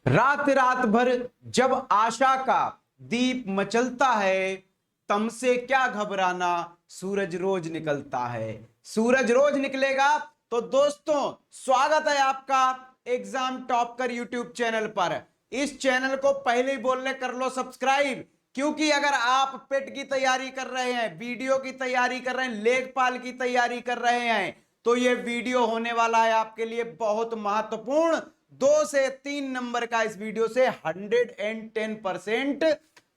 रात रात भर जब आशा का दीप मचलता है, तम से क्या घबराना, सूरज रोज निकलता है। सूरज रोज निकलेगा। तो दोस्तों, स्वागत है आपका एग्जाम टॉप कर यूट्यूब चैनल पर। इस चैनल को पहले ही बोलने कर लो सब्सक्राइब, क्योंकि अगर आप पेट की तैयारी कर रहे हैं, वीडियो की तैयारी कर रहे हैं, लेखपाल की तैयारी कर रहे हैं, तो ये वीडियो होने वाला है आपके लिए बहुत महत्वपूर्ण। 2 से 3 नंबर का इस वीडियो से 110%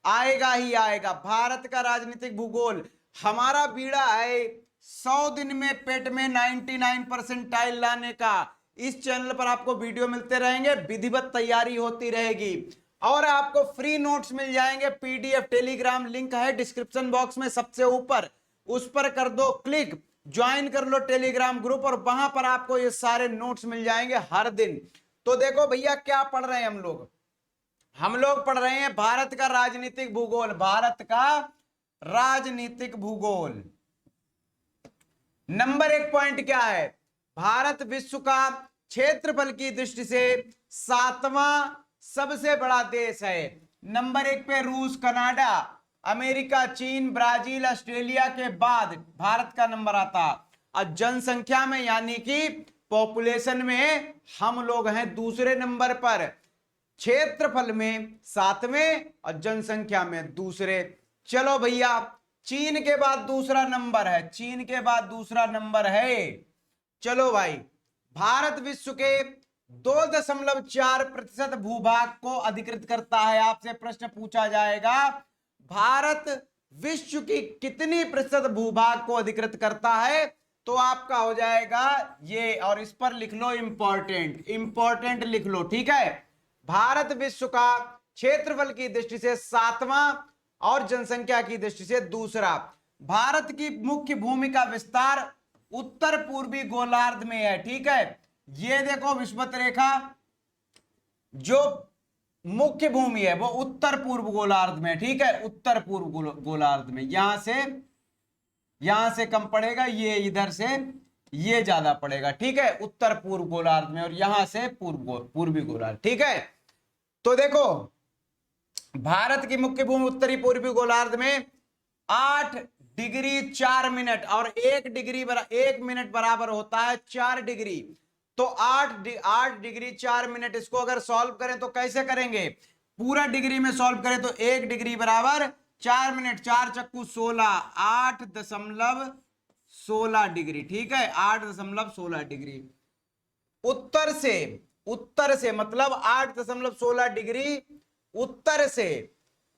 आएगा ही आएगा। भारत का राजनीतिक भूगोल हमारा बीड़ा है 100 दिन में पेट में 99% लाने का। इस चैनल पर आपको वीडियो मिलते रहेंगे, विधिवत तैयारी होती रहेगी और आपको फ्री नोट्स मिल जाएंगे। पीडीएफ टेलीग्राम लिंक है डिस्क्रिप्शन बॉक्स में सबसे ऊपर, उस पर कर दो क्लिक, ज्वाइन कर लो टेलीग्राम ग्रुप और वहां पर आपको ये सारे नोट्स मिल जाएंगे हर दिन। तो देखो भैया, क्या पढ़ रहे हैं हम लोग पढ़ रहे हैं भारत का राजनीतिक भूगोल। भारत का राजनीतिक भूगोल नंबर 1 पॉइंट क्या है? भारत विश्व का क्षेत्रफल की दृष्टि से 7वां सबसे बड़ा देश है। नंबर 1 पे रूस, कनाडा, अमेरिका, चीन, ब्राजील, ऑस्ट्रेलिया के बाद भारत का नंबर आता। और जनसंख्या में यानी कि पॉपुलेशन में हम लोग हैं दूसरे नंबर पर। क्षेत्रफल में 7वें और जनसंख्या में दूसरे। चलो भैया, चीन के बाद दूसरा नंबर है, चीन के बाद दूसरा नंबर है। चलो भाई, भारत विश्व के 2.4% भूभाग को अधिकृत करता है। आपसे प्रश्न पूछा जाएगा, भारत विश्व की कितनी प्रतिशत भूभाग को अधिकृत करता है? तो आपका हो जाएगा ये, और इस पर लिख लो इंपॉर्टेंट, इंपॉर्टेंट लिख लो, ठीक है। भारत विश्व का क्षेत्रफल की दृष्टि से 7वां और जनसंख्या की दृष्टि से दूसरा। भारत की मुख्य भूमि का विस्तार उत्तर पूर्वी गोलार्ध में है, ठीक है। ये देखो विषुवत रेखा, जो मुख्य भूमि है वो उत्तर पूर्व गोलार्ध में, ठीक है, उत्तर पूर्व गोलार्ध में। यहां से कम पड़ेगा, ये इधर से ये ज्यादा पड़ेगा, ठीक है, उत्तर पूर्व गोलार्ध में, और यहां से पूर्वी गोलार्ध, ठीक है। तो देखो, भारत की मुख्य भूमि उत्तरी पूर्वी गोलार्ध में 8 डिग्री 4 मिनट, और 1 मिनट बराबर होता है 4 डिग्री। तो 8 डिग्री 4 मिनट, इसको अगर सॉल्व करें तो कैसे करेंगे? पूरा डिग्री में सॉल्व करें तो 1 डिग्री बराबर 4 मिनट, 4 चक्कू 16, 8.16 डिग्री, ठीक है, 8.16 डिग्री। उत्तर से मतलब 8.16 डिग्री उत्तर से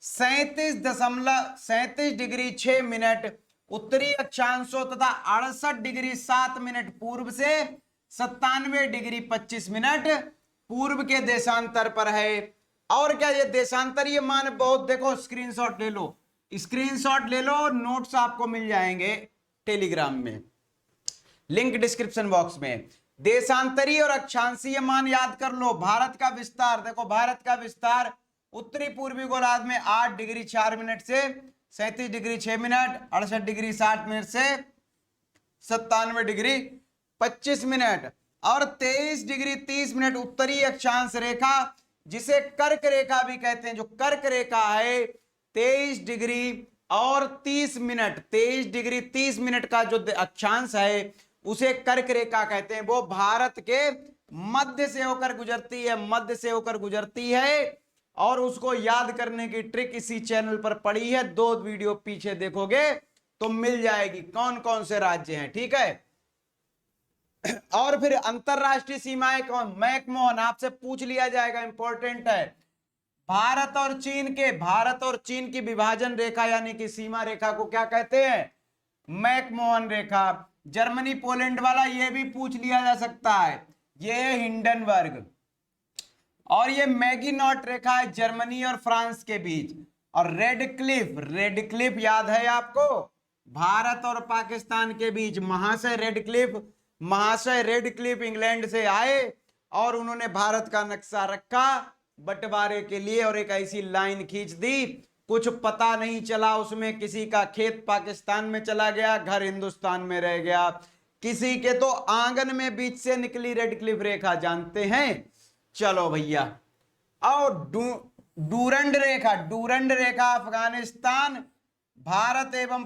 37 डिग्री 6 मिनट उत्तरी अक्षांशों तथा 68 डिग्री 7 मिनट पूर्व से 97 डिग्री 25 मिनट पूर्व के देशांतर पर है। और क्या, ये देशांतरीय मान बहुत, देखो स्क्रीनशॉट ले लो, स्क्रीनशॉट ले लो, नोट्स आपको मिल जाएंगे टेलीग्राम में, लिंक डिस्क्रिप्शन बॉक्स में। देशांतरीय और अक्षांशीय मान याद कर लो। भारत का विस्तार देखो, भारत का विस्तार उत्तरी पूर्वी गोलार्ध में 8 डिग्री 4 मिनट से 37 डिग्री 6 मिनट, 68 डिग्री 60 मिनट से 97 डिग्री 25 मिनट, और 23 डिग्री 30 मिनट उत्तरी अक्षांश रेखा, जिसे कर्क रेखा भी कहते हैं, जो कर्क रेखा है 23 डिग्री और 30 मिनट, 23 डिग्री 30 मिनट का जो अक्षांश है उसे कर्क रेखा कहते हैं। वो भारत के मध्य से होकर गुजरती है, मध्य से होकर गुजरती है, और उसको याद करने की ट्रिक इसी चैनल पर पड़ी है। 2 वीडियो पीछे देखोगे तो मिल जाएगी कौन कौन से राज्य हैं, ठीक है। और फिर अंतरराष्ट्रीय सीमाएं कौन, मैकमोहन आपसे पूछ लिया जाएगा, इंपॉर्टेंट है। भारत और चीन की विभाजन रेखा यानी कि सीमा रेखा को क्या कहते हैं? मैकमोहन रेखा। जर्मनी पोलैंड वाला ये भी पूछ लिया जा सकता है, ये है हिंडनबर्ग। और ये मैगीनॉट रेखा है जर्मनी और फ्रांस के बीच। और रेड क्लिफ याद है आपको, भारत और पाकिस्तान के बीच महाशय रेड क्लिफ इंग्लैंड से आए और उन्होंने भारत का नक्शा रखा बंटवारे के लिए, और एक ऐसी लाइन खींच दी, कुछ पता नहीं चला उसमें, किसी का खेत पाकिस्तान में चला गया, घर हिंदुस्तान में रह गया, किसी के तो आंगन में बीच से निकली रेड क्लिफ रेखा, जानते हैं। चलो भैया, और डूरंड रेखा, डूरंड रेखा अफगानिस्तान, भारत एवं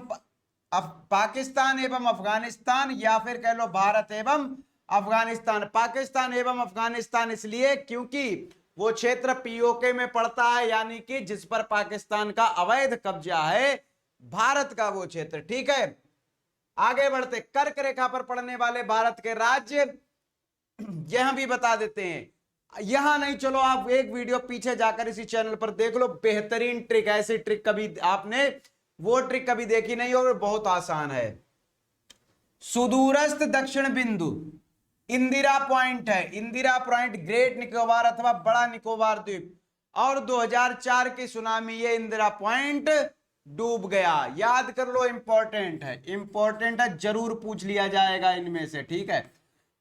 पाकिस्तान एवं अफगानिस्तान, या फिर कह लो भारत एवं अफगानिस्तान। पाकिस्तान एवं अफगानिस्तान इसलिए क्योंकि वो क्षेत्र पीओके में पड़ता है, यानी कि जिस पर पाकिस्तान का अवैध कब्जा है, भारत का वो क्षेत्र। ठीक है, आगे बढ़ते। कर्क रेखा पर पड़ने वाले भारत के राज्य यह भी बता देते हैं। यहां नहीं, चलो आप एक वीडियो पीछे जाकर इसी चैनल पर देख लो, बेहतरीन ट्रिक है। ऐसी ट्रिक कभी आपने वो ट्रिक कभी देखी नहीं और बहुत आसान है। सुदूरस्थ दक्षिण बिंदु इंदिरा पॉइंट है, इंदिरा पॉइंट ग्रेट निकोबार अथवा बड़ा निकोबार द्वीप, और 2004 की सुनामी ये इंदिरा पॉइंट डूब गया। याद कर लो, इंपॉर्टेंट है, इंपॉर्टेंट है, जरूर पूछ लिया जाएगा इनमें से। ठीक है,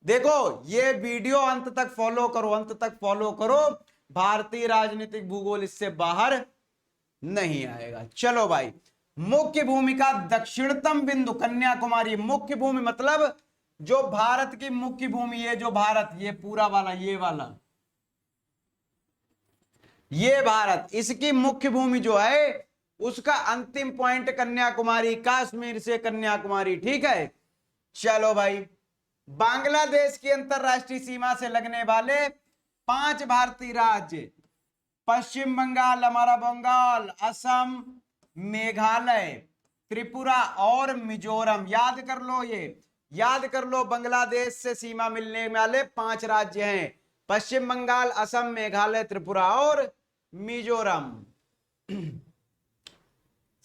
देखो ये वीडियो अंत तक फॉलो करो, अंत तक फॉलो करो, भारतीय राजनीतिक भूगोल इससे बाहर नहीं आएगा। चलो भाई, मुख्य भूमि का दक्षिणतम बिंदु कन्याकुमारी। मुख्य भूमि मतलब जो भारत की मुख्य भूमि है, जो भारत, ये पूरा वाला, ये वाला, ये भारत, इसकी मुख्य भूमि जो है उसका अंतिम पॉइंट कन्याकुमारी, कश्मीर से कन्याकुमारी। ठीक है, चलो भाई, बांग्लादेश की अंतरराष्ट्रीय सीमा से लगने वाले 5 भारतीय राज्य, पश्चिम बंगाल, हमारा बंगाल, असम, मेघालय, त्रिपुरा और मिजोरम। याद कर लो, ये याद कर लो, बांग्लादेश से सीमा मिलने वाले 5 राज्य हैं, पश्चिम बंगाल, असम, मेघालय, त्रिपुरा और मिजोरम।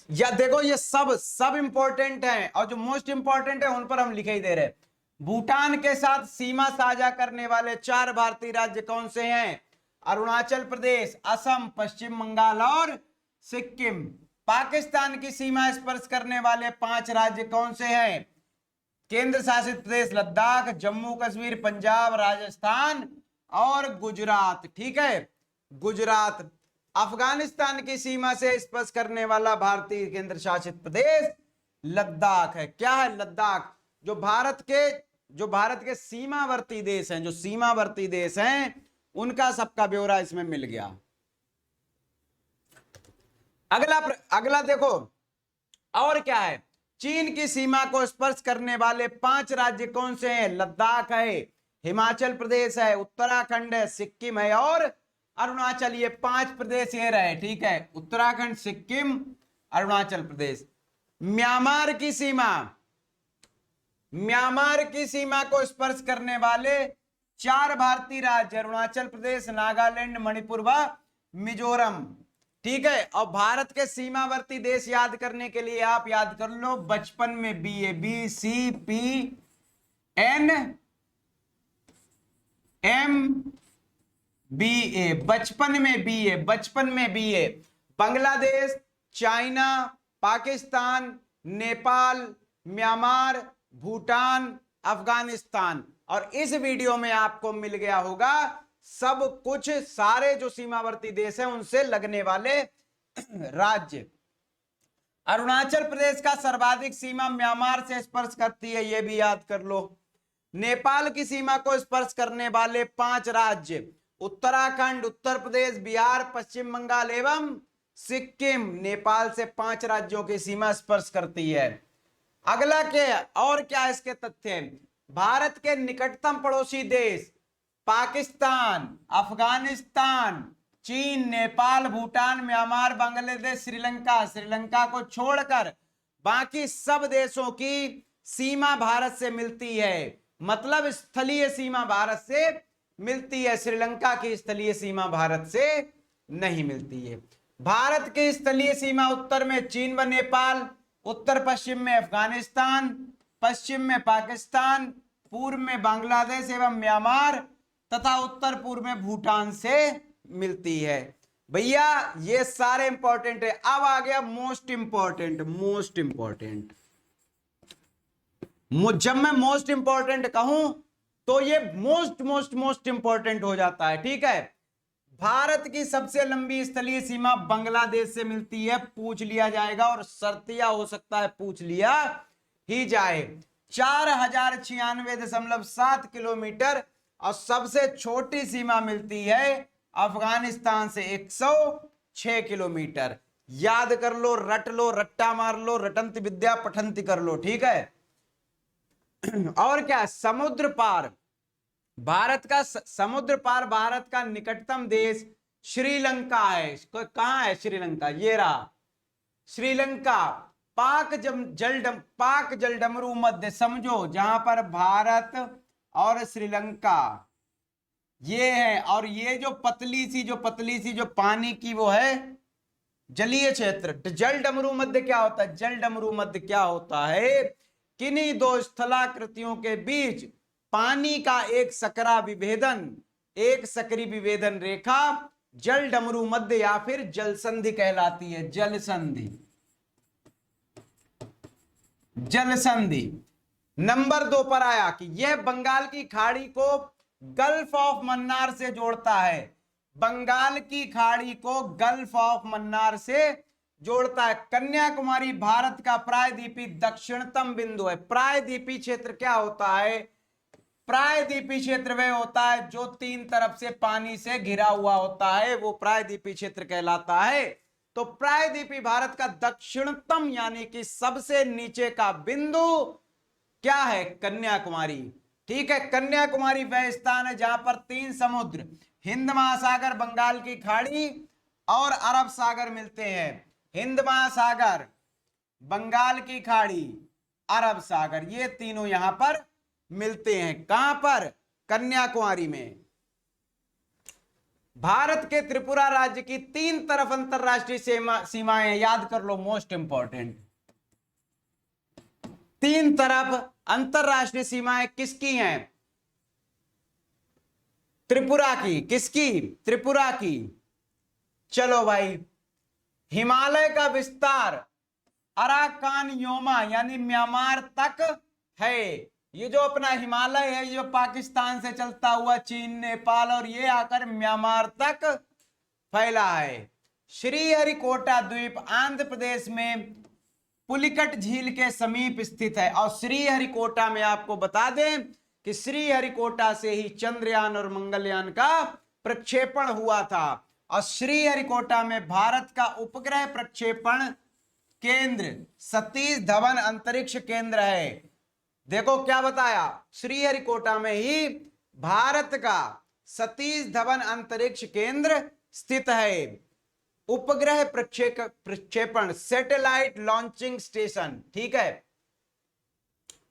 या देखो, ये सब इंपॉर्टेंट है, और जो मोस्ट इंपॉर्टेंट है उन पर हम लिखे ही दे रहे हैं। भूटान के साथ सीमा साझा करने वाले 4 भारतीय राज्य कौन से हैं? अरुणाचल प्रदेश, असम, पश्चिम बंगाल और सिक्किम। पाकिस्तान की सीमा स्पर्श करने वाले 5 राज्य कौन से हैं? केंद्र शासित प्रदेश लद्दाख, जम्मू कश्मीर, पंजाब, राजस्थान और गुजरात। ठीक है, गुजरात। अफगानिस्तान की सीमा से स्पर्श करने वाला भारतीय केंद्र शासित प्रदेश लद्दाख है। क्या है? लद्दाख। जो भारत के सीमावर्ती देश हैं, जो सीमावर्ती देश हैं, उनका सबका ब्यौरा इसमें मिल गया। अगला देखो, और क्या है? चीन की सीमा को स्पर्श करने वाले 5 राज्य कौन से हैं? लद्दाख है, हिमाचल प्रदेश है, उत्तराखंड है, सिक्किम है और अरुणाचल। ये 5 प्रदेश ये रहे। ठीक है, उत्तराखंड, सिक्किम, अरुणाचल प्रदेश। म्यांमार की सीमा को स्पर्श करने वाले 4 भारतीय राज्य, अरुणाचल प्रदेश, नागालैंड, मणिपुर व मिजोरम। ठीक है, और भारत के सीमावर्ती देश याद करने के लिए आप याद कर लो बचपन में BA, बचपन में BA। Bangladesh, China, Pakistan, Nepal, Myanmar, Bhutan, Afghanistan. और इस वीडियो में आपको मिल गया होगा सब कुछ, सारे जो सीमावर्ती देश हैं उनसे लगने वाले राज्य। अरुणाचल प्रदेश का सर्वाधिक सीमा म्यांमार से स्पर्श करती है, यह भी याद कर लो। नेपाल की सीमा को स्पर्श करने वाले 5 राज्य, उत्तराखंड, उत्तर प्रदेश, बिहार, पश्चिम बंगाल एवं सिक्किम। नेपाल से 5 राज्यों की सीमा स्पर्श करती है। अगला क्या और क्या इसके तथ्य हैं? भारत के निकटतम पड़ोसी देश पाकिस्तान, अफगानिस्तान, चीन, नेपाल, भूटान, म्यांमार, बांग्लादेश, श्रीलंका को छोड़कर बाकी सब देशों की सीमा भारत से मिलती है। मतलब स्थलीय सीमा भारत से मिलती है, श्रीलंका की स्थलीय सीमा भारत से नहीं मिलती है। भारत की स्थलीय सीमा उत्तर में चीन व नेपाल, उत्तर पश्चिम में अफगानिस्तान, पश्चिम में पाकिस्तान, पूर्व में बांग्लादेश एवं म्यांमार तथा उत्तर पूर्व में भूटान से मिलती है। भैया ये सारे इंपॉर्टेंट है। अब आ गया मोस्ट इंपॉर्टेंट। जब मैं मोस्ट इंपॉर्टेंट कहूं तो ये मोस्ट इंपॉर्टेंट हो जाता है। ठीक है, भारत की सबसे लंबी स्थलीय सीमा बांग्लादेश से मिलती है, पूछ लिया जाएगा और शर्तिया हो सकता है पूछ लिया ही जाए। 4096.7 किलोमीटर। और सबसे छोटी सीमा मिलती है अफगानिस्तान से 106 किलोमीटर। याद कर लो, रट लो, रट्टा मार लो, रटंत विद्या पठंती कर लो, ठीक है। और क्या, समुद्र पार भारत का समुद्र पार भारत का निकटतम देश श्रीलंका है। कहां है श्रीलंका? ये रहा श्रीलंका। पाक जलडमरू मध्य, समझो जहां पर भारत और श्रीलंका ये है, और ये जो पतली सी जो पानी की वो है जलीय क्षेत्र। जल डमरू मध्य क्या होता है? जल डमरू मध्य क्या होता है? किन्हीं दो स्थलाकृतियों के बीच पानी का एक सकरी विभेदन रेखा जल डमरू मध्य या फिर जल संधि कहलाती है। जल संधि, जल संधि। नंबर 2 पर आया कि यह बंगाल की खाड़ी को गल्फ ऑफ मन्नार से जोड़ता है। बंगाल की खाड़ी को गल्फ ऑफ मन्नार से जोड़ता है। कन्याकुमारी भारत का प्रायद्वीपी दक्षिणतम बिंदु है। प्रायद्वीपी क्षेत्र क्या होता है? प्रायद्वीपी क्षेत्र वह होता है जो 3 तरफ से पानी से घिरा हुआ होता है, वो प्रायद्वीपी क्षेत्र कहलाता है। तो प्रायद्वीपी भारत का दक्षिणतम यानी कि सबसे नीचे का बिंदु क्या है? कन्याकुमारी। ठीक है, कन्याकुमारी वह स्थान है जहां पर 3 समुद्र, हिंद महासागर, बंगाल की खाड़ी और अरब सागर मिलते हैं। हिंद महासागर, बंगाल की खाड़ी, अरब सागर, ये तीनों यहां पर मिलते हैं। कहां पर? कन्याकुमारी में। भारत के त्रिपुरा राज्य की 3 तरफ अंतरराष्ट्रीय सीमाएं याद कर लो, मोस्ट इंपॉर्टेंट। 3 तरफ अंतरराष्ट्रीय सीमाएं किसकी हैं? त्रिपुरा की। किसकी? त्रिपुरा की। चलो भाई, हिमालय का विस्तार अराकान योमा यानी म्यांमार तक है। ये जो अपना हिमालय है, ये पाकिस्तान से चलता हुआ चीन, नेपाल और ये आकर म्यांमार तक फैला है। श्रीहरिकोटा द्वीप आंध्र प्रदेश में पुलिकट झील के समीप स्थित है। और श्रीहरिकोटा में आपको बता दें कि श्रीहरिकोटा से ही चंद्रयान और मंगलयान का प्रक्षेपण हुआ था। और श्रीहरिकोटा में भारत का उपग्रह प्रक्षेपण केंद्र सतीश धवन अंतरिक्ष केंद्र है। देखो क्या बताया, श्रीहरिकोटा में ही भारत का सतीश धवन अंतरिक्ष केंद्र स्थित है। उपग्रह प्रक्षेपण, सैटेलाइट लॉन्चिंग स्टेशन, ठीक है।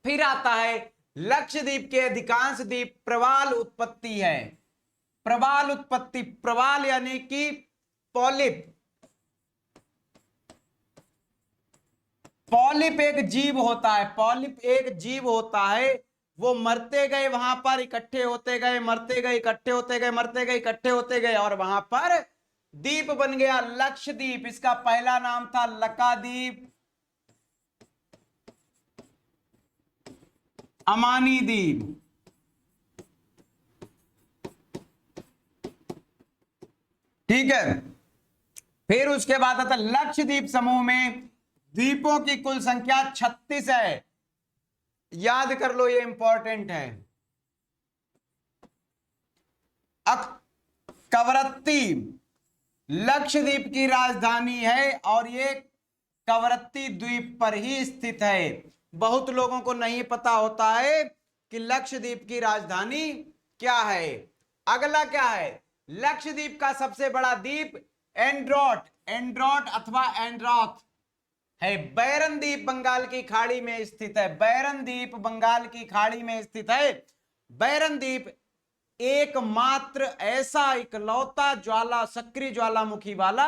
फिर आता है लक्षद्वीप के अधिकांश द्वीप प्रवाल उत्पत्ति है। प्रवाल उत्पत्ति, प्रवाल यानी कि पॉलिप। पॉलिप एक जीव होता है, पॉलिप एक जीव होता है। वो मरते गए, वहां पर इकट्ठे होते गए, मरते गए, इकट्ठे होते गए, मरते गए, इकट्ठे होते गए, और वहां पर द्वीप बन गया लक्षद्वीप। इसका पहला नाम था लकाद्वीप, अमानी द्वीप। ठीक है, फिर उसके बाद आता लक्षद्वीप समूह में द्वीपों की कुल संख्या 36 है। याद कर लो, ये इंपॉर्टेंट है। कवरत्ती लक्षद्वीप की राजधानी है और ये कवरत्ती द्वीप पर ही स्थित है। बहुत लोगों को नहीं पता होता है कि लक्षद्वीप की राजधानी क्या है। अगला क्या है? लक्षद्वीप का सबसे बड़ा द्वीप एंड्रोट, एंड्रोट अथवा एंड्रॉथ है। बैरन द्वीप बंगाल की खाड़ी में स्थित है। बैरन द्वीप बंगाल की खाड़ी में स्थित है। बैरन द्वीप एकमात्र ऐसा इकलौता सक्रिय ज्वालामुखी वाला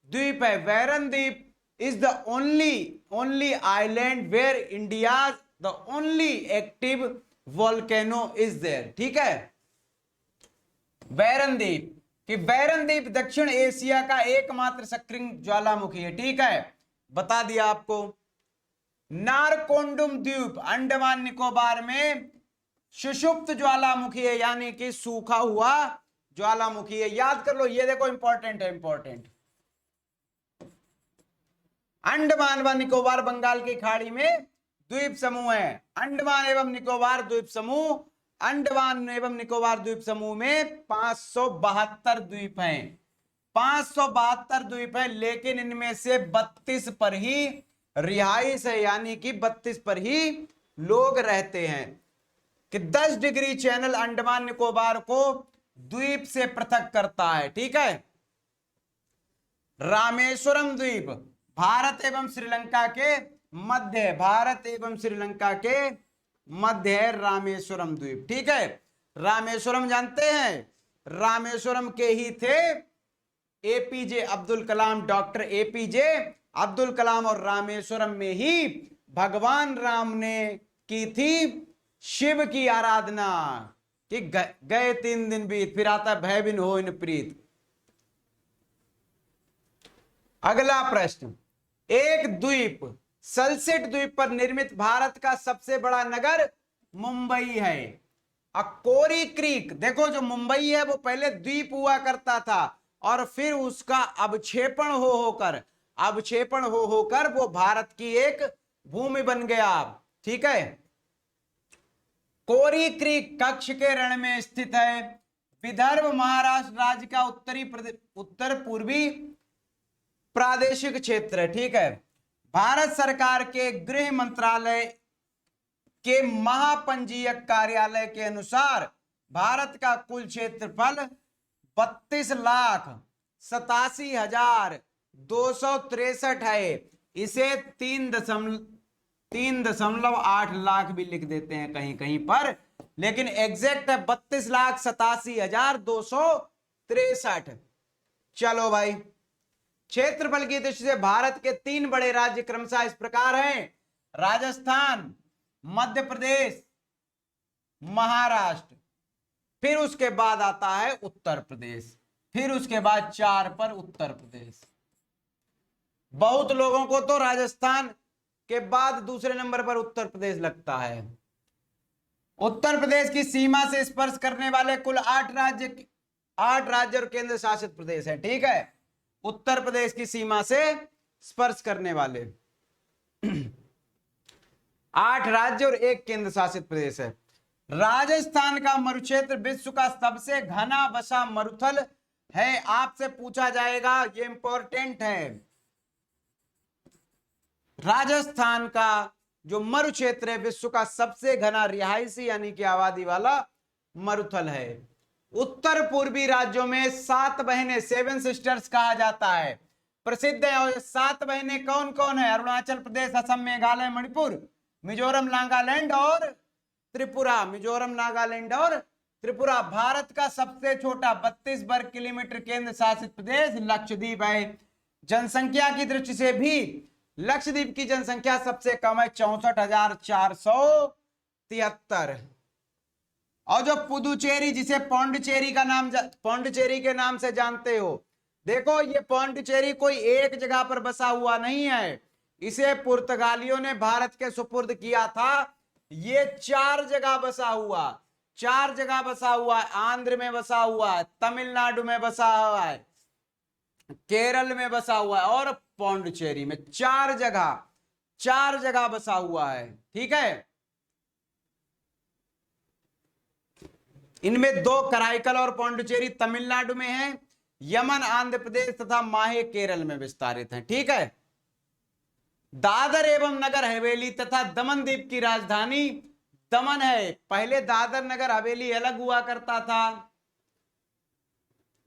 द्वीप है। बैरन द्वीप is the only island where India's the only active volcano is there। ठीक है, बैरन द्वीप कि बैरन द्वीप दक्षिण एशिया का एकमात्र सक्रिय ज्वालामुखी है। ठीक है, बता दिया आपको। नारकोंडुम द्वीप अंडमान निकोबार में सुषुप्त ज्वालामुखी है, यानी कि सूखा हुआ ज्वालामुखी है। याद कर लो, ये देखो इंपॉर्टेंट है, इंपॉर्टेंट। अंडमान व निकोबार बंगाल की खाड़ी में द्वीप समूह है। अंडमान एवं निकोबार द्वीप समूह अंडमान एवं निकोबार द्वीप समूह में 572 द्वीप हैं, 572 द्वीप हैं, लेकिन इनमें से 32 पर ही रिहाइश है, यानी कि 32 पर ही लोग रहते हैं। कि 10 डिग्री चैनल अंडमान निकोबार को द्वीप से पृथक करता है। ठीक है, रामेश्वरम द्वीप भारत एवं श्रीलंका के मध्य, भारत एवं श्रीलंका के मध्य है रामेश्वरम द्वीप। ठीक है, रामेश्वरम जानते हैं, रामेश्वरम के ही थे APJ Abdul Kalam, doctor APJ Abdul Kalam, और रामेश्वरम में ही भगवान राम ने की थी शिव की आराधना। कि गए 3 दिन बीत, फिर आता भय बिन हो इन प्रीत। अगला प्रश्न, एक द्वीप सल्सेट द्वीप पर निर्मित भारत का सबसे बड़ा नगर मुंबई है। अकोरी क्रीक, देखो जो मुंबई है वो पहले द्वीप हुआ करता था और फिर उसका अवक्षेपण हो होकर वो भारत की एक भूमि बन गया। ठीक है, कोरी क्रीक कच्छ के रण में स्थित है। विदर्भ महाराष्ट्र राज्य का उत्तर पूर्वी प्रादेशिक क्षेत्र है। ठीक है, भारत सरकार के गृह मंत्रालय के महापंजीयक कार्यालय के अनुसार भारत का कुल क्षेत्रफल 32,87,263 है। इसे 3.8 लाख भी लिख देते हैं कहीं कहीं पर, लेकिन एग्जैक्ट है 32,87,263। चलो भाई, क्षेत्रफल की दृष्टि से भारत के 3 बड़े राज्य क्रमशः इस प्रकार हैं, राजस्थान, मध्य प्रदेश, महाराष्ट्र। फिर उसके बाद आता है उत्तर प्रदेश, फिर उसके बाद 4 पर उत्तर प्रदेश। बहुत लोगों को तो राजस्थान के बाद दूसरे नंबर पर उत्तर प्रदेश लगता है। उत्तर प्रदेश की सीमा से स्पर्श करने वाले कुल 8 राज्य और केंद्र शासित प्रदेश है। ठीक है, उत्तर प्रदेश की सीमा से स्पर्श करने वाले 8 राज्य और 1 केंद्र शासित प्रदेश है। राजस्थान का मरुक्षेत्र विश्व का सबसे घना बसा मरुथल है। आपसे पूछा जाएगा, ये इंपॉर्टेंट है, राजस्थान का जो मरुक्षेत्र है विश्व का सबसे घना रिहायशी यानी कि आबादी वाला मरुथल है। उत्तर पूर्वी राज्यों में 7 बहनें 7 सिस्टर्स कहा जाता है, प्रसिद्ध है। और 7 बहनें कौन कौन है? अरुणाचल प्रदेश, असम, मेघालय, मणिपुर, मिजोरम, नागालैंड और त्रिपुरा। मिजोरम, नागालैंड और त्रिपुरा। भारत का सबसे छोटा 32 वर्ग किलोमीटर केंद्र शासित प्रदेश लक्षद्वीप है। जनसंख्या की दृष्टि से भी लक्षद्वीप की जनसंख्या सबसे कम है, 64,473। और जो पुदुचेरी, जिसे पौंडचेरी के नाम से जानते हो, देखो ये पौंडचेरी कोई एक जगह पर बसा हुआ नहीं है, इसे पुर्तगालियों ने भारत के सुपुर्द किया था। ये 4 जगह बसा हुआ, 4 जगह बसा हुआ है। आंध्र में बसा हुआ है, तमिलनाडु में बसा हुआ है, केरल में बसा हुआ है और पौंडचेरी में। 4 जगह बसा हुआ है। ठीक है, इनमें 2 कराईकल और पौंडचेरी तमिलनाडु में है, यमन, आंध्र प्रदेश तथा माहे केरल में विस्तारित है। ठीक है, दादर एवं नगर हवेली तथा दमन द्वीप की राजधानी दमन है। पहले दादर नगर हवेली अलग हुआ करता था।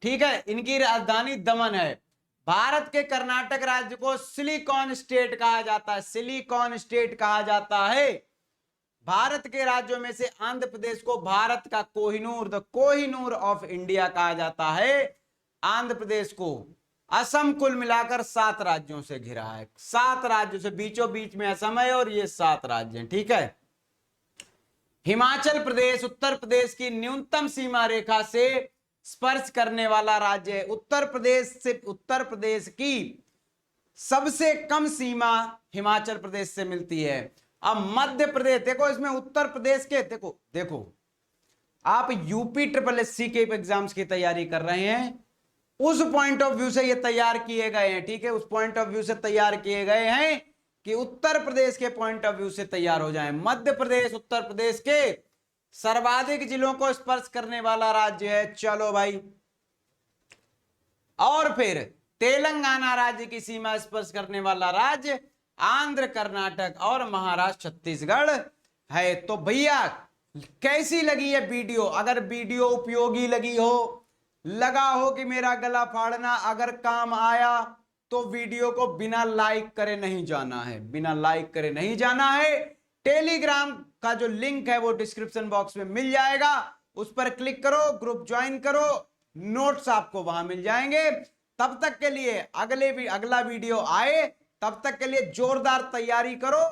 ठीक है, इनकी राजधानी दमन है। भारत के कर्नाटक राज्य को सिलिकॉन स्टेट कहा जाता है, सिलिकॉन स्टेट कहा जाता है। भारत के राज्यों में से आंध्र प्रदेश को भारत का Kohinoor, the Kohinoor of India कहा जाता है। आंध्र प्रदेश को असम कुल मिलाकर 7 राज्यों से घिरा है, 7 राज्यों से, बीचों बीच में असम है और ये 7 राज्य हैं। ठीक है, हिमाचल प्रदेश उत्तर प्रदेश की न्यूनतम सीमा रेखा से स्पर्श करने वाला राज्य है। उत्तर प्रदेश की सबसे कम सीमा हिमाचल प्रदेश से मिलती है। अब मध्य प्रदेश, देखो इसमें उत्तर प्रदेश के, देखो आप यूपी SSC के एग्जाम्स की तैयारी कर रहे हैं, उस पॉइंट ऑफ व्यू से ये तैयार किए गए हैं। ठीक है, उस पॉइंट ऑफ व्यू से तैयार किए गए हैं कि उत्तर प्रदेश के पॉइंट ऑफ व्यू से तैयार हो जाएं। मध्य प्रदेश उत्तर प्रदेश के सर्वाधिक जिलों को स्पर्श करने वाला राज्य है। चलो भाई, और फिर तेलंगाना राज्य की सीमा स्पर्श करने वाला राज्य आंध्र, कर्नाटक और महाराष्ट्र, छत्तीसगढ़ है। तो भैया कैसी लगी ये वीडियो? अगर वीडियो उपयोगी लगी हो, लगा हो कि मेरा गला फाड़ना अगर काम आया, तो वीडियो को बिना लाइक करे नहीं जाना है, बिना लाइक करे नहीं जाना है। टेलीग्राम का जो लिंक है वो डिस्क्रिप्शन बॉक्स में मिल जाएगा, उस पर क्लिक करो, ग्रुप ज्वाइन करो, नोट्स आपको वहां मिल जाएंगे। तब तक के लिए अगला वीडियो आए, तब तक के लिए जोरदार तैयारी करो।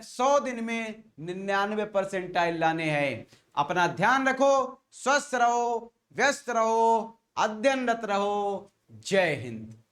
100 दिन में 99 परसेंटाइल लाने हैं। अपना ध्यान रखो, स्वस्थ रहो, व्यस्त रहो, अध्ययनरत रहो। जय हिंद।